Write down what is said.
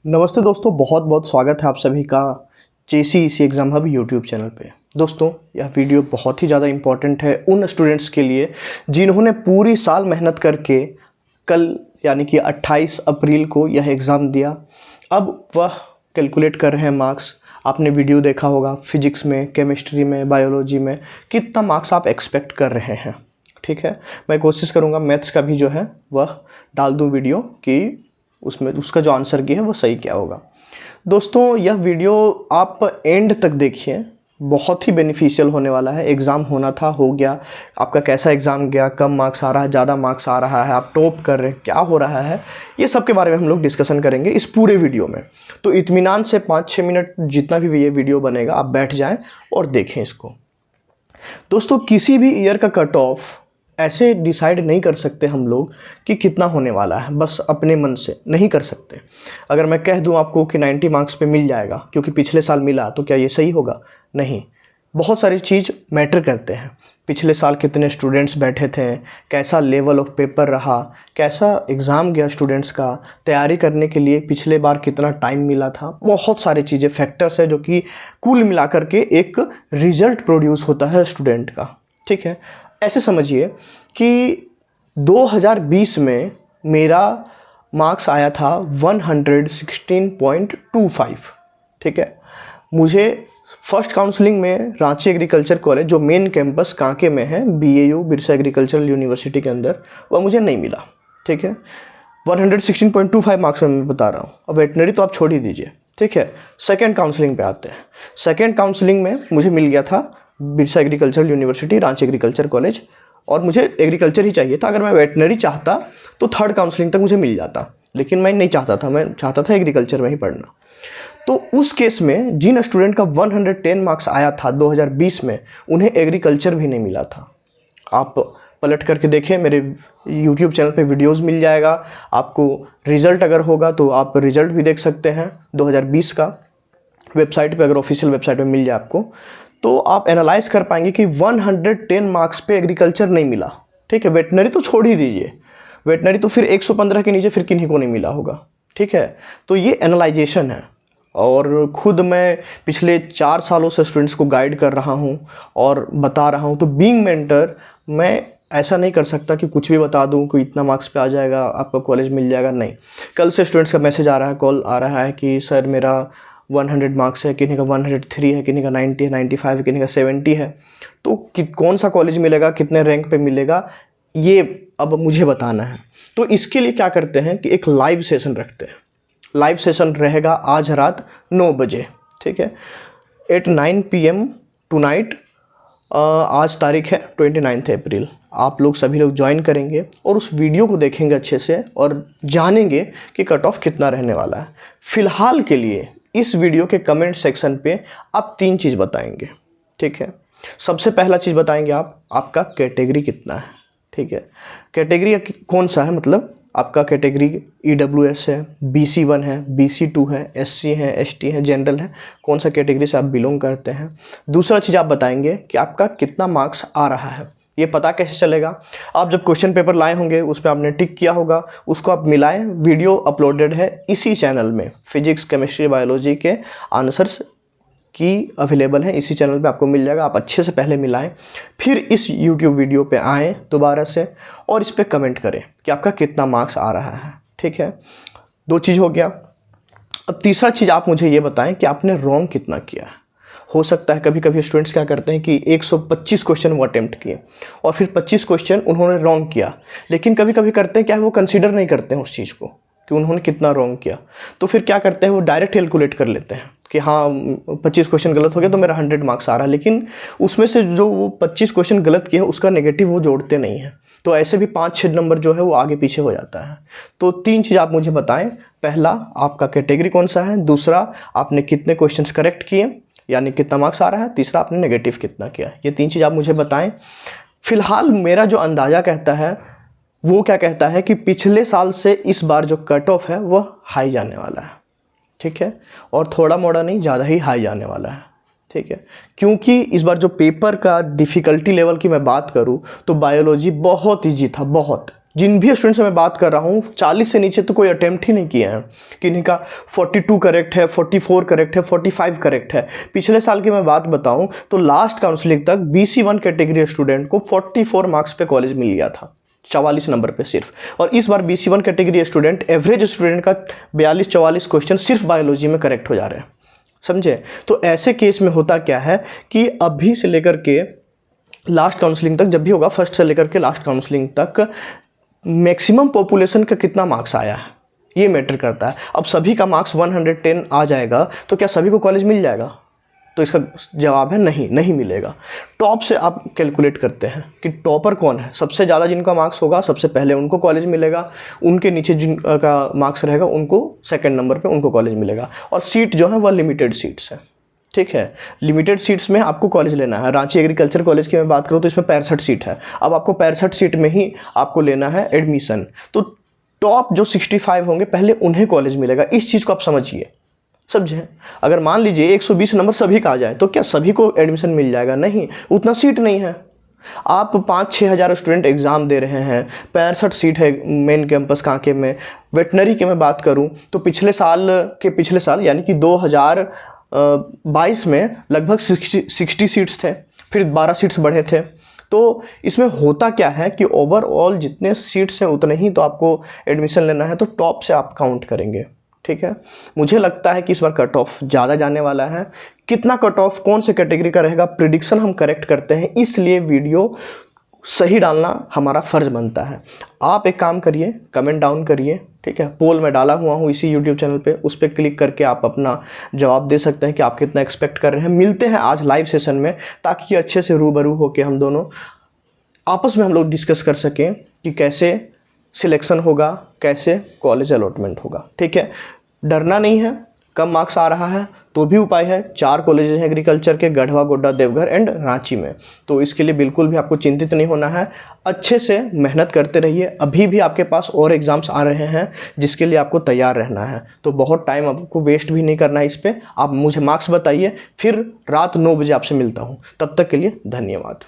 नमस्ते दोस्तों, बहुत बहुत स्वागत है आप सभी का JCEC exam hub YouTube channel पे। दोस्तों, यह वीडियो बहुत ही ज़्यादा इम्पॉर्टेंट है उन स्टूडेंट्स के लिए जिन्होंने पूरी साल मेहनत करके कल यानी कि 28 अप्रैल को यह एग्ज़ाम दिया। अब वह कैलकुलेट कर रहे हैं मार्क्स। आपने वीडियो देखा होगा, फिजिक्स में, केमिस्ट्री में, बायोलॉजी में कितना मार्क्स आप एक्सपेक्ट कर रहे हैं। ठीक है, मैं कोशिश करूँगा मैथ्स का भी जो है वह डाल दूँ वीडियो कि उसमें उसका जो आंसर की है वो सही क्या होगा। दोस्तों, यह वीडियो आप एंड तक देखिए, बहुत ही बेनिफिशियल होने वाला है। एग्ज़ाम होना था, हो गया। आपका कैसा एग्ज़ाम गया, कम मार्क्स आ रहा है, ज़्यादा मार्क्स आ रहा है, आप टॉप कर रहे हैं, क्या हो रहा है, ये सब के बारे में हम लोग डिस्कशन करेंगे इस पूरे वीडियो में। तो इत्मीनान से 5-6 मिनट जितना भी ये वीडियो बनेगा आप बैठ जाएँ और देखें इसको। दोस्तों, किसी भी ईयर का कट ऑफ ऐसे डिसाइड नहीं कर सकते हम लोग कि कितना होने वाला है, बस अपने मन से नहीं कर सकते। अगर मैं कह दूं आपको कि 90 मार्क्स पे मिल जाएगा क्योंकि पिछले साल मिला, तो क्या ये सही होगा? नहीं। बहुत सारी चीज़ मैटर करते हैं। पिछले साल कितने स्टूडेंट्स बैठे थे, कैसा लेवल ऑफ पेपर रहा, कैसा एग्ज़ाम गया स्टूडेंट्स का, तैयारी करने के लिए पिछले बार कितना टाइम मिला था। बहुत सारी चीज़ें, फैक्टर्स है जो कि कुल मिलाकर के एक रिज़ल्ट प्रोड्यूस होता है स्टूडेंट का। ठीक है, ऐसे समझिए कि 2020 में मेरा मार्क्स आया था 116.25। ठीक है, मुझे फर्स्ट काउंसलिंग में रांची एग्रीकल्चर कॉलेज, जो मेन कैंपस कांके में है, BAU बिरसा एग्रीकल्चरल यूनिवर्सिटी के अंदर, वह मुझे नहीं मिला। ठीक है, 116.25 मार्क्स में मैं बता रहा हूँ। अब वेटनरी तो आप छोड़ ही दीजिए। ठीक है, सेकेंड काउंसलिंग पे आते हैं। सेकेंड काउंसलिंग में मुझे मिल गया था Birsa agricultural university, Ranchi agriculture college, और मुझे एग्रीकल्चर ही चाहिए था। अगर मैं वेटनरी चाहता तो थर्ड काउंसलिंग तक मुझे मिल जाता, लेकिन मैं नहीं चाहता था, मैं चाहता था एग्रीकल्चर में ही पढ़ना। तो उस केस में जिन स्टूडेंट का 110 मार्क्स आया था 2020 में, उन्हें एग्रीकल्चर भी नहीं मिला था। आप पलट करके देखें, मेरे YouTube चैनल पे वीडियोस मिल जाएगा आपको। रिज़ल्ट अगर होगा तो आप रिज़ल्ट भी देख सकते हैं 2020 का, वेबसाइट पे, अगर ऑफिशियल वेबसाइट पे मिल जाए आपको, तो आप एनालाइज कर पाएंगे कि 110 मार्क्स पे एग्रीकल्चर नहीं मिला। ठीक है, वेटनरी तो छोड़ ही दीजिए, वेटनरी तो फिर 115 के नीचे फिर किन्हीं को नहीं मिला होगा। ठीक है, तो ये एनालाइजेशन है, और खुद मैं पिछले 4 सालों से स्टूडेंट्स को गाइड कर रहा हूँ और बता रहा हूँ। तो बीइंग मेंटर मैं ऐसा नहीं कर सकता कि कुछ भी बता दूँ कि इतना मार्क्स पे आ जाएगा, आपका कॉलेज मिल जाएगा। नहीं, कल से स्टूडेंट्स का मैसेज आ रहा है, कॉल आ रहा है कि सर मेरा 100 मार्क्स है, किन्हीं का 103 है, किन्हीं का 90 है, 95 है, किन्हीं का 70 है। तो कौन सा कॉलेज मिलेगा, कितने रैंक पे मिलेगा, ये अब मुझे बताना है। तो इसके लिए क्या करते हैं कि एक लाइव सेशन रखते हैं। लाइव सेशन रहेगा आज रात 9 बजे। ठीक है, एट 9 PM टुनाइट। आज तारीख है 29 अप्रैल। आप लोग सभी लोग ज्वाइन करेंगे और उस वीडियो को देखेंगे अच्छे से और जानेंगे कि कट ऑफ कितना रहने वाला है। फ़िलहाल के लिए इस वीडियो के कमेंट सेक्शन पे आप 3 चीज़ बताएंगे। ठीक है, सबसे पहला चीज़ बताएंगे आप, आपका कैटेगरी कितना है। ठीक है, कैटेगरी कौन सा है, मतलब आपका कैटेगरी EWS है, BC1 है, BC2 है, SC है, ST है, जनरल है, कौन सा कैटेगरी से आप बिलोंग करते हैं। दूसरा चीज़ आप बताएंगे कि आपका कितना मार्क्स आ रहा है। ये पता कैसे चलेगा? आप जब क्वेश्चन पेपर लाए होंगे, उस पर आपने टिक किया होगा, उसको आप मिलाएं। वीडियो अपलोडेड है इसी चैनल में, फिजिक्स, केमिस्ट्री, बायोलॉजी के आंसर्स की अवेलेबल है, इसी चैनल पे आपको मिल जाएगा। आप अच्छे से पहले मिलाएं, फिर इस YouTube वीडियो पे आएँ दोबारा से और इस पे कमेंट करें कि आपका कितना मार्क्स आ रहा है। ठीक है, 2 चीज़ हो गया। अब तीसरा चीज़ आप मुझे ये बताएं कि आपने रॉन्ग कितना किया है। हो सकता है कभी कभी स्टूडेंट्स क्या करते हैं कि 125 क्वेश्चन वो अटेम्प्ट किए और फिर 25 क्वेश्चन उन्होंने रॉन्ग किया, लेकिन कभी कभी करते हैं क्या, वो कंसीडर नहीं करते हैं उस चीज़ को कि उन्होंने कितना रॉन्ग किया। तो फिर क्या करते हैं, वो डायरेक्ट कैलकुलेट कर लेते हैं कि हाँ 25 क्वेश्चन गलत हो गया तो मेरा 100 मार्क्स आ रहा है, लेकिन उसमें से जो वो 25 क्वेश्चन गलत किए हैं उसका नेगेटिव वो जोड़ते नहीं हैं। तो ऐसे भी 5-6 नंबर जो है वो आगे पीछे हो जाता है। तो 3 चीज़ आप मुझे बताएं, पहला आपका कैटेगरी कौन सा है, दूसरा आपने कितने क्वेश्चंस करेक्ट किए यानी कितना मार्क्स आ रहा है, तीसरा आपने नेगेटिव कितना किया। ये 3 चीज़ आप मुझे बताएं। फ़िलहाल मेरा जो अंदाज़ा कहता है वो क्या कहता है कि पिछले साल से इस बार जो कट ऑफ है वह हाई जाने वाला है। ठीक है, और थोड़ा मोड़ा नहीं, ज़्यादा ही हाई जाने वाला है। ठीक है, क्योंकि इस बार जो पेपर का डिफ़िकल्टी लेवल की मैं बात करूं तो बायोलॉजी बहुत ईजी था, बहुत। जिन भी स्टूडेंट से मैं बात कर रहा हूँ 40 से नीचे तो कोई अटेम्प्ट ही नहीं किए हैं। किन्हीं का 42 करेक्ट है, 44 करेक्ट है, 45 करेक्ट है। पिछले साल की मैं बात बताऊँ तो लास्ट काउंसलिंग तक BC1 कैटेगरी स्टूडेंट को 44 मार्क्स पे कॉलेज मिल गया था, 44 नंबर पे सिर्फ। और इस बार BC1 category student, average student का 42-44 क्वेश्चन सिर्फ बायोलॉजी में करेक्ट हो जा रहे हैं, समझे। तो ऐसे केस में होता क्या है कि अभी से लेकर के लास्ट काउंसलिंग तक, जब भी होगा फर्स्ट से लेकर के लास्ट काउंसलिंग तक, मैक्सिमम पॉपुलेशन का कितना मार्क्स आया है ये मैटर करता है। अब सभी का मार्क्स 110 आ जाएगा तो क्या सभी को कॉलेज मिल जाएगा? तो इसका जवाब है नहीं, नहीं मिलेगा। टॉप से आप कैलकुलेट करते हैं कि टॉपर कौन है, सबसे ज़्यादा जिनका मार्क्स होगा सबसे पहले उनको कॉलेज मिलेगा, उनके नीचे जिनका मार्क्स रहेगा उनको सेकंड नंबर पे उनको कॉलेज मिलेगा। और सीट जो है वह लिमिटेड सीट्स है, ठीक है। लिमिटेड सीट्स में आपको कॉलेज लेना है। रांची एग्रीकल्चर कॉलेज की मैं बात करूँ तो इसमें 65 सीट है। अब आपको 65 सीट में ही आपको लेना है एडमिशन, तो टॉप जो 65 होंगे पहले उन्हें कॉलेज मिलेगा। इस चीज़ को आप समझिए, समझे। अगर मान लीजिए 120 नंबर सभी का आ जाए तो क्या सभी को एडमिशन मिल जाएगा? नहीं, उतना सीट नहीं है। आप 5-6 हज़ार स्टूडेंट एग्ज़ाम दे रहे हैं, 65 सीट है मेन कैंपस कांके में। वेटनरी की मैं बात करूं तो पिछले साल यानी कि 2022 में लगभग 60 सीट्स थे, फिर 12 सीट्स बढ़े थे। तो इसमें होता क्या है कि ओवरऑल जितने सीट्स हैं उतने ही तो आपको एडमिशन लेना है, तो टॉप से आप काउंट करेंगे, ठीक है। मुझे लगता है कि इस बार कट ऑफ ज़्यादा जाने वाला है। कितना कट ऑफ कौन से कैटेगरी का रहेगा प्रिडिक्शन हम करेक्ट करते हैं, इसलिए वीडियो सही डालना हमारा फ़र्ज़ बनता है। आप एक काम करिए, कमेंट डाउन करिए, ठीक है। पोल में डाला हुआ हूँ इसी यूट्यूब चैनल पे, उस पर क्लिक करके आप अपना जवाब दे सकते हैं कि आप कितना एक्सपेक्ट कर रहे हैं। मिलते हैं आज लाइव सेशन में, ताकि अच्छे से रूबरू होकर हम दोनों आपस में हम लोग डिस्कस कर सकें कि कैसे सिलेक्शन होगा, कैसे कॉलेज अलॉटमेंट होगा, ठीक है। डरना नहीं है, कम मार्क्स आ रहा है तो भी उपाय है। 4 कॉलेजेस हैं एग्रीकल्चर के, गढ़वा, गोड्डा, देवघर एंड रांची में, तो इसके लिए बिल्कुल भी आपको चिंतित नहीं होना है। अच्छे से मेहनत करते रहिए। अभी भी आपके पास और एग्ज़ाम्स आ रहे हैं जिसके लिए आपको तैयार रहना है, तो बहुत टाइम आपको वेस्ट भी नहीं करना है इस पर। आप मुझे मार्क्स बताइए, फिर रात 9 बजे आपसे मिलता हूँ। तब तक के लिए धन्यवाद।